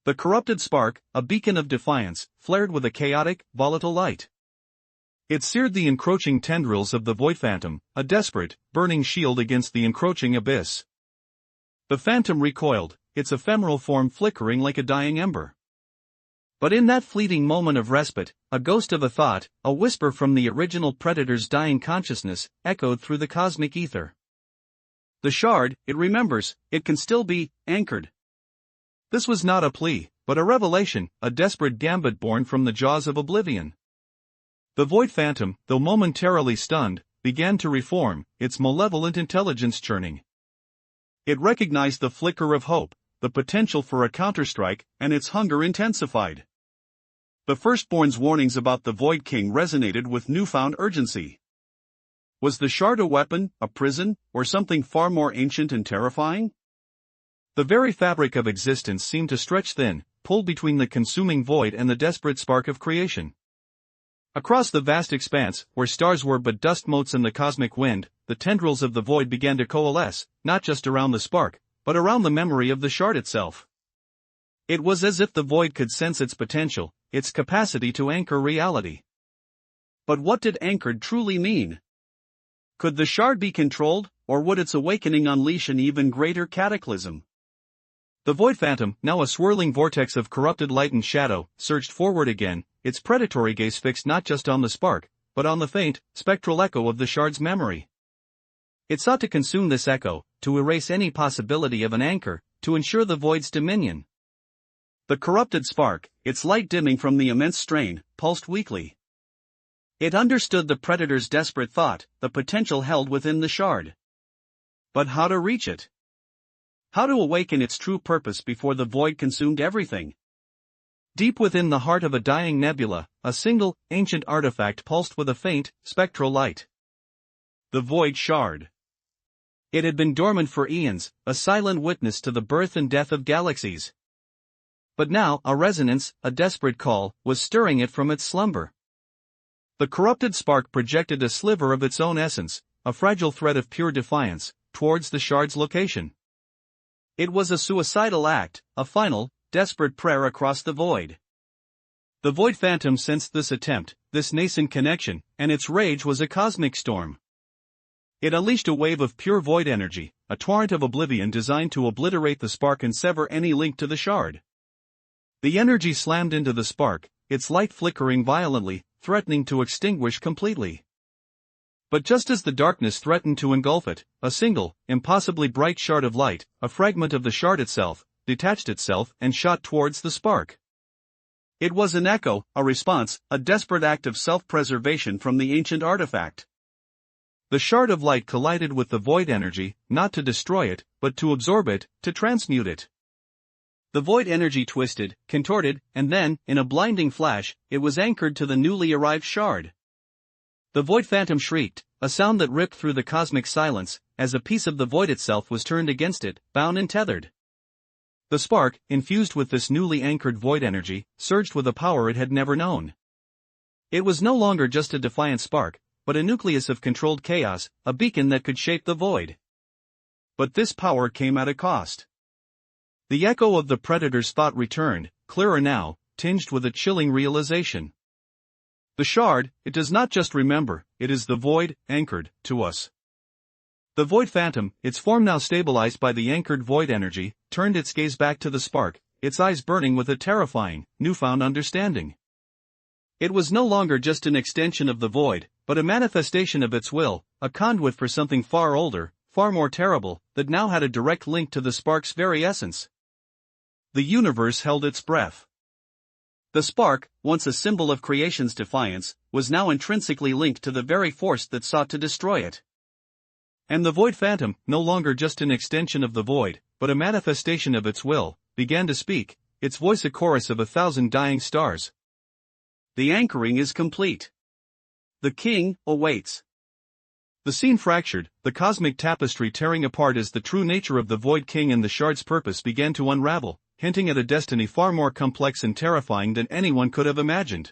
The corrupted spark, a beacon of defiance, flared with a chaotic, volatile light. It seared the encroaching tendrils of the Void Phantom, a desperate, burning shield against the encroaching abyss. The phantom recoiled, its ephemeral form flickering like a dying ember. But in that fleeting moment of respite, a ghost of a thought, a whisper from the original predator's dying consciousness, echoed through the cosmic ether. The shard, it remembers, it can still be anchored. This was not a plea, but a revelation, a desperate gambit born from the jaws of oblivion. The Void Phantom, though momentarily stunned, began to reform, its malevolent intelligence churning. It recognized the flicker of hope, the potential for a counterstrike, and its hunger intensified. The Firstborn's warnings about the Void King resonated with newfound urgency. Was the shard a weapon, a prison, or something far more ancient and terrifying? The very fabric of existence seemed to stretch thin, pulled between the consuming void and the desperate spark of creation. Across the vast expanse, where stars were but dust motes in the cosmic wind, the tendrils of the void began to coalesce, not just around the spark, but around the memory of the shard itself. It was as if the void could sense its potential, its capacity to anchor reality. But what did anchored truly mean? Could the shard be controlled, or would its awakening unleash an even greater cataclysm? The Void Phantom, now a swirling vortex of corrupted light and shadow, surged forward again, its predatory gaze fixed not just on the spark, but on the faint, spectral echo of the shard's memory. It sought to consume this echo, to erase any possibility of an anchor, to ensure the void's dominion. The corrupted spark, its light dimming from the immense strain, pulsed weakly. It understood the predator's desperate thought, the potential held within the shard. But how to reach it? How to awaken its true purpose before the void consumed everything? Deep within the heart of a dying nebula, a single, ancient artifact pulsed with a faint, spectral light. The Void Shard. It had been dormant for eons, a silent witness to the birth and death of galaxies. But now, a resonance, a desperate call, was stirring it from its slumber. The corrupted spark projected a sliver of its own essence, a fragile thread of pure defiance, towards the shard's location. It was a suicidal act, a final, desperate prayer across the void. The Void Phantom sensed this attempt, this nascent connection, and its rage was a cosmic storm. It unleashed a wave of pure void energy, a torrent of oblivion designed to obliterate the spark and sever any link to the shard. The energy slammed into the spark, its light flickering violently, threatening to extinguish completely. But just as the darkness threatened to engulf it, a single, impossibly bright shard of light, a fragment of the shard itself, detached itself and shot towards the spark. It was an echo, a response, a desperate act of self-preservation from the ancient artifact. The shard of light collided with the void energy, not to destroy it, but to absorb it, to transmute it. The void energy twisted, contorted, and then, in a blinding flash, it was anchored to the newly arrived shard. The Void Phantom shrieked, a sound that ripped through the cosmic silence, as a piece of the void itself was turned against it, bound and tethered. The spark, infused with this newly anchored void energy, surged with a power it had never known. It was no longer just a defiant spark, but a nucleus of controlled chaos, a beacon that could shape the void. But this power came at a cost. The echo of the predator's thought returned, clearer now, tinged with a chilling realization. The shard, it does not just remember, it is the void, anchored, to us. The Void Phantom, its form now stabilized by the anchored void energy, turned its gaze back to the spark, its eyes burning with a terrifying, newfound understanding. It was no longer just an extension of the void, but a manifestation of its will, a conduit for something far older, far more terrible, that now had a direct link to the spark's very essence. The universe held its breath. The spark, once a symbol of creation's defiance, was now intrinsically linked to the very force that sought to destroy it. And the Void Phantom, no longer just an extension of the void, but a manifestation of its will, began to speak, its voice a chorus of 1,000 dying stars. The anchoring is complete. The king awaits. The scene fractured, the cosmic tapestry tearing apart as the true nature of the Void King and the shard's purpose began to unravel, hinting at a destiny far more complex and terrifying than anyone could have imagined.